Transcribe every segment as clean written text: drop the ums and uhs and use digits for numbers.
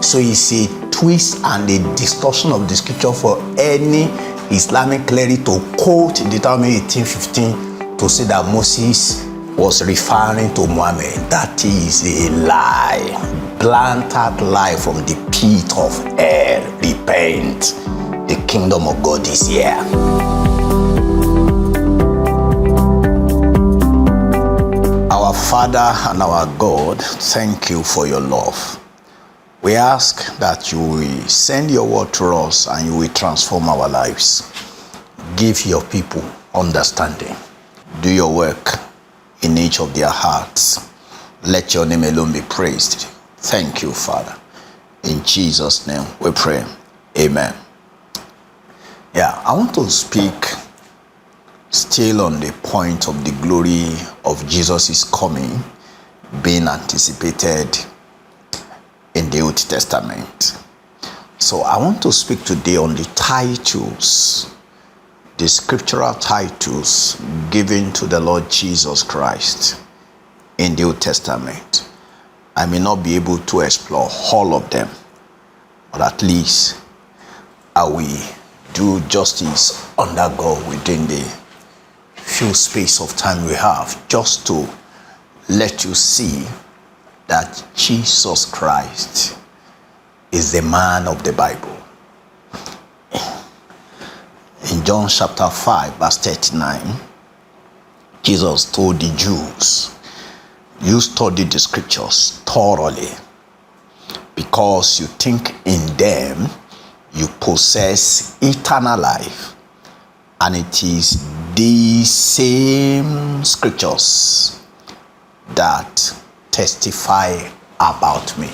So it's a twist and a distortion of the scripture for any Islamic cleric to quote Deuteronomy 18:15 to say that Moses was referring to Muhammad. That is a lie, planted lie from the pit of hell. Repent. The kingdom of God is here. Our Father and our God, thank you for your love. We ask that you will send your word to us and you will transform our lives. Give your people understanding. Do your work in each of their hearts. Let your name alone be praised. Thank you, Father. In Jesus' name we pray. Amen. Yeah, I want to speak still on the point of the glory of Jesus' coming being anticipated in the Old Testament. So I want to speak today on the titles, the scriptural titles given to the Lord Jesus Christ in the Old Testament. I may not be able to explore all of them, but at least I will do justice under God within the few space of time we have, just to let you see that Jesus Christ is the man of the Bible. In John chapter 5 verse 39, Jesus told the Jews, you study the scriptures thoroughly because you think in them you possess eternal life, and it is these same scriptures that testify about me.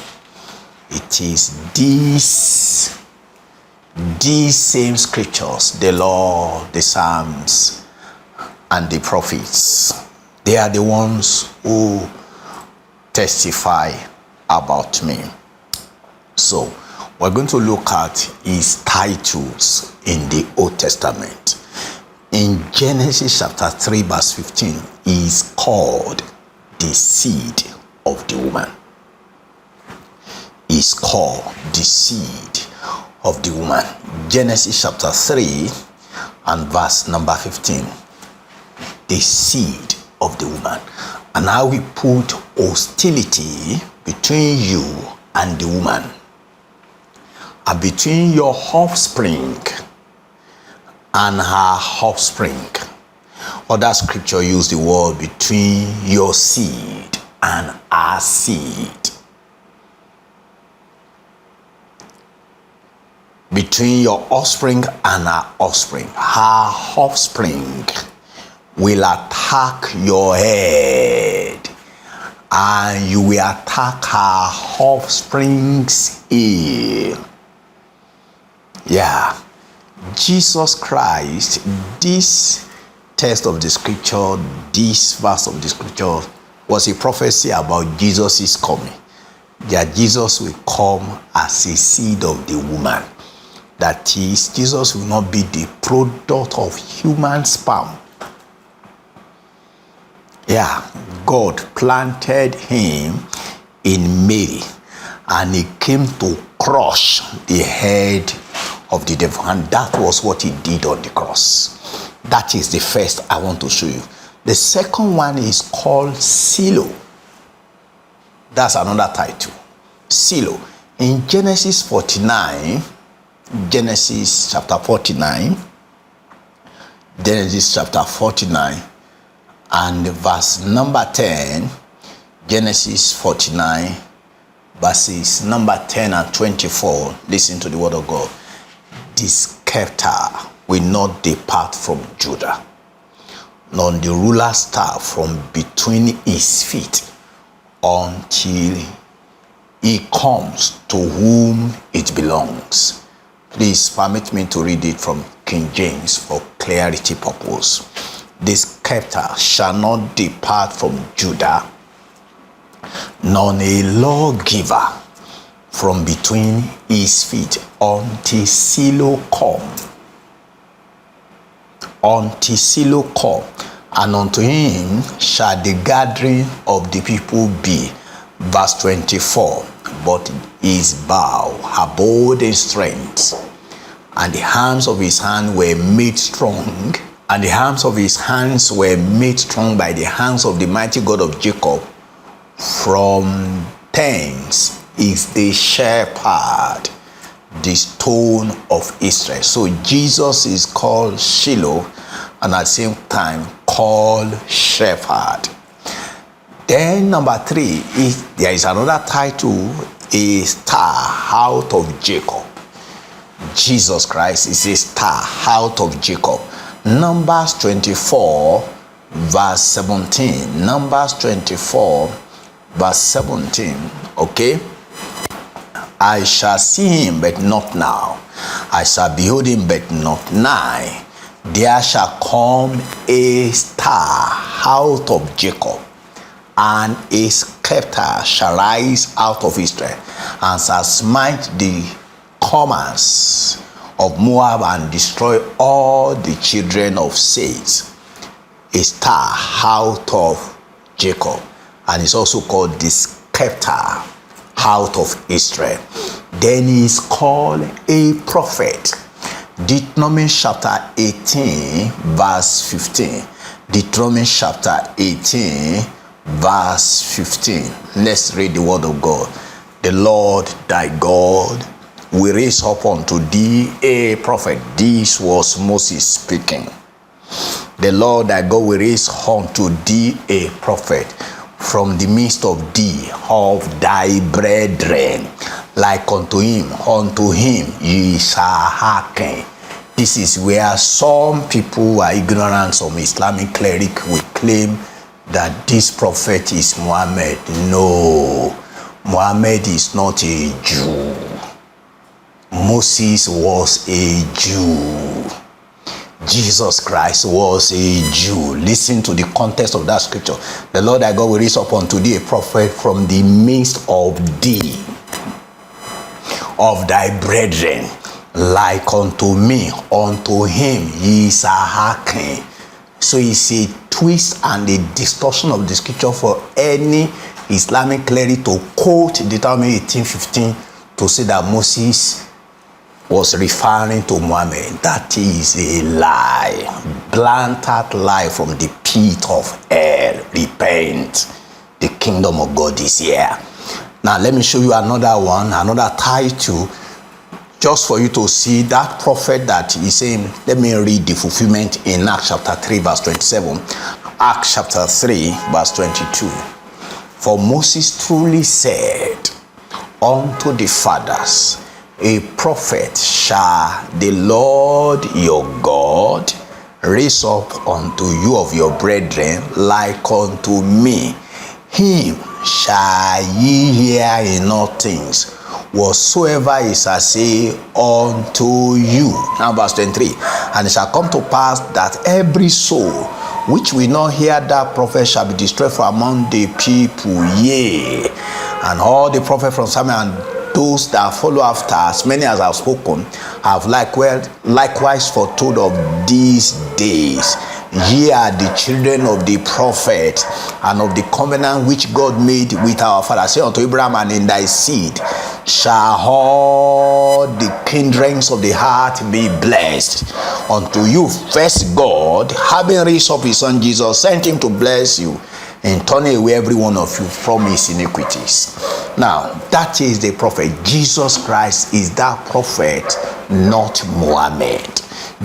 It is these same scriptures, the law, the Psalms, and the prophets. They are the ones who testify about me. So we're going to look at his titles in the Old Testament. In Genesis chapter 3 verse 15, he is called the seed of the woman. Is called the seed of the woman. Genesis chapter 3 and verse number 15. The seed of the woman. And I will put hostility between you and the woman, and between your offspring and her offspring. Other scripture use the word between your seed and our seed. Between your offspring and her offspring. Her offspring will attack your head, and you will attack her offspring's heel. Yeah. Jesus Christ, this text of the scripture, this verse of the scripture was a prophecy about Jesus' coming. That Jesus will come as a seed of the woman. That is, Jesus will not be the product of human sperm. Yeah, God planted him in Mary, and he came to crush the head of the devil, and that was what he did on the cross. That is the first I want to show you. The second one is called Silo. That's another title. Silo. In Genesis 49, Genesis chapter 49, Genesis chapter 49 and verse number 10, Genesis 49 verses number 10 and 24. Listen to the word of God. The scepter will not depart from Judah, nor the ruler's staff from between his feet, until he comes to whom it belongs. Please permit me to read it from King James for clarity purpose. The scepter shall not depart from Judah, nor a lawgiver from between his feet, until Shiloh come. Until Shiloh come, and unto him shall the gathering of the people be. Verse 24. but his bow abode in strength, and the arms of his hand were made strong, and the arms of his hands were made strong by the hands of the mighty God of Jacob. From thence is the shepherd, the stone of Israel. So Jesus is called Shiloh, and at the same time called shepherd. Then number 3 is there is another title, a star out of Jacob. Jesus Christ is a star out of Jacob. Numbers 24 verse 17. Numbers 24 verse 17. Okay. I shall see him, but not now. I shall behold him, but not nigh. There shall come a star out of Jacob, and a scepter shall rise out of Israel, and shall smite the comers of Moab, and destroy all the children of Seth. A star out of Jacob, and it's also called the scepter out of Israel. Then he is called a prophet. Deuteronomy chapter 18 verse 15. Deuteronomy chapter 18 verse 15. Let's read the word of God. The Lord thy God will raise up unto thee a prophet. This was Moses speaking. The Lord thy God will raise unto thee a prophet from the midst of thee, of thy brethren, like unto him ye shall hearken. This is where some people who are ignorant, some Islamic cleric will claim that this prophet is Muhammad. No, Muhammad is not a Jew. Moses was a Jew. Jesus Christ was a Jew. Listen to the context of that scripture. The Lord thy God will raise up unto thee a prophet from the midst of thee, of thy brethren, like unto me. Unto him ye shall hearken. So it's a twist and a distortion of the scripture for any Islamic cleric to quote Deuteronomy 18:15 to say that Moses was referring to Muhammad. That is a lie, blatant lie from the pit of hell. Repent, the kingdom of God is here. Now let me show you another one, another title, just for you to see that prophet that is saying. Let me read the fulfillment in Acts chapter 3 verse 27. Acts chapter 3 verse 22. For Moses truly said unto the fathers, a prophet shall the Lord your God raise up unto you of your brethren, like unto me. Him shall ye hear in all things, whatsoever he shall say unto you. Now verse 23. And it shall come to pass that every soul which will not hear that prophet shall be destroyed from among the people. Yea, and all the prophets from Samuel and those that follow after, as many as have spoken, have likewise foretold of these days. Ye are the children of the prophet, and of the covenant which God made with our father. Say unto Abraham, and in thy seed shall all the kindreds of the heart be blessed. Unto you first God, having raised up his son Jesus, sent him to bless you, and turn away every one of you from his iniquities. Now, that is the prophet. Jesus Christ is that prophet, not Muhammad.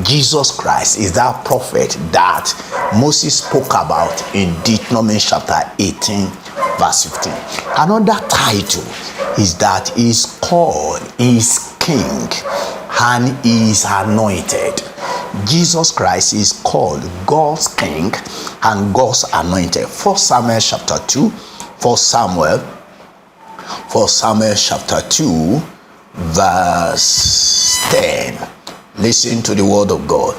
Jesus Christ is that prophet that Moses spoke about in Deuteronomy chapter 18 verse 15. Another title is that is called is king and is anointed. Jesus Christ is called God's king and God's anointed. 1 Samuel chapter 2, 1 Samuel chapter 2 verse 10. Listen to the word of God.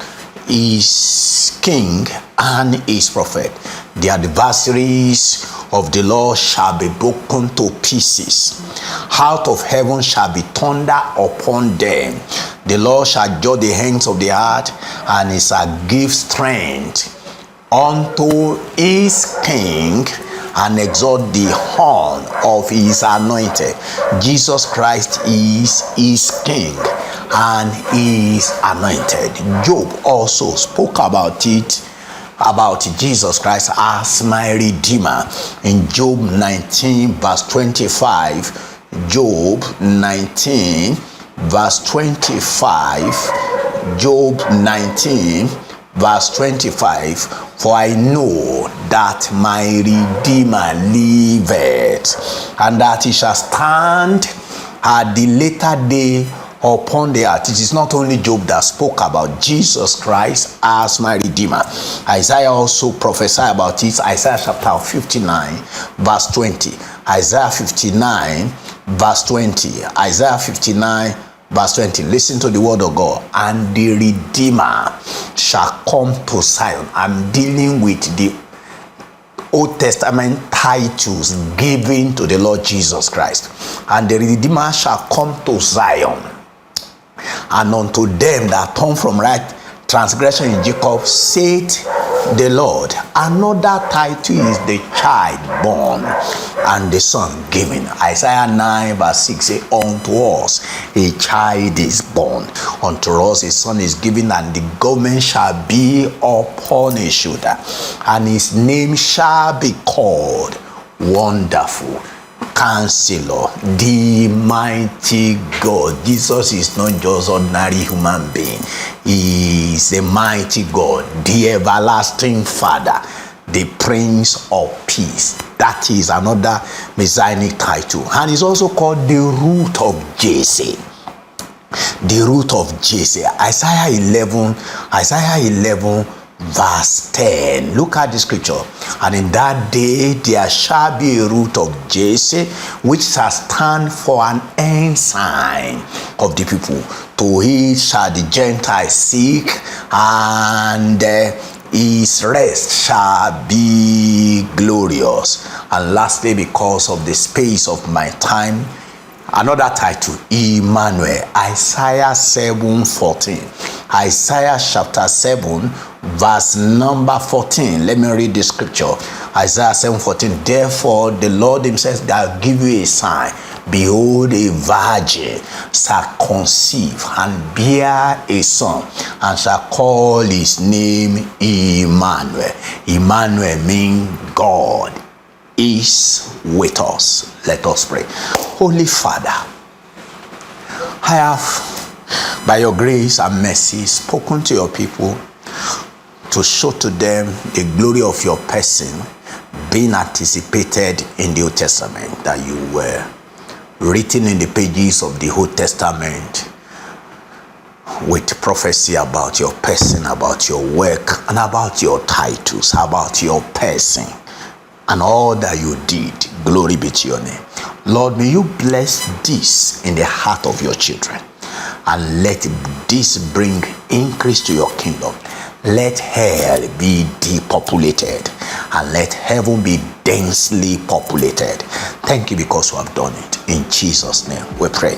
Is king and is prophet. The adversaries of the Lord shall be broken to pieces. Out of heaven shall be thunder upon them. The Lord shall judge the hands of the heart, and he shall give strength unto his king and exalt the horn of his anointed. Jesus Christ is his king and is anointed. Job also spoke about it, about Jesus Christ as my redeemer. In Job 19 verse 25, Job 19 verse 25, Job 19 verse 25, for I know that my Redeemer liveth, and that he shall stand at the later day upon the earth. It is not only Job that spoke about Jesus Christ as my Redeemer. Isaiah also prophesied about it. Isaiah chapter 59 verse 20. Isaiah 59 verse 20. Isaiah 59 verse 20. Listen to the word of God. And the Redeemer shall come to Zion. I'm dealing with the Old Testament titles given to the Lord Jesus Christ. And the Redeemer shall come to Zion, and unto them that turn from right transgression in Jacob, saith the Lord. Another title is the child born and the son given. Isaiah 9 verse 6 say, unto us a child is born, unto us a son is given, and the government shall be upon his shoulder, and his name shall be called Wonderful, Counselor, the mighty God. Jesus is not just ordinary human being. He is the mighty God, the everlasting Father, the Prince of Peace. That is another messianic title. And he's also called the Root of Jesse. The Root of Jesse. Isaiah 11 verse 10. Look at the scripture. And in that day there shall be a root of Jesse, which shall stand for an ensign of the people. To it shall the Gentiles seek, and his rest shall be glorious. And lastly, because of the space of my time, another title, Emmanuel. Isaiah 7:14. Isaiah chapter 7 verse number 14. Let me read the scripture. Isaiah 7:14. Therefore the Lord himself shall give you a sign. Behold, a virgin shall conceive and bear a son, and shall call his name Emmanuel. Emmanuel means God is with us. Let us pray. Holy Father, I have, by your grace and mercy, spoken to your people to show to them the glory of your person being anticipated in the Old Testament, that you were written in the pages of the Old Testament with prophecy about your person, about your work, and about your titles, about your person, and all that you did. Glory be to your name. Lord, may you bless this in the heart of your children, and let this bring increase to your kingdom. Let hell be depopulated, and let heaven be densely populated. Thank you because you have done it. In Jesus' name we pray.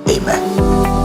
Amen.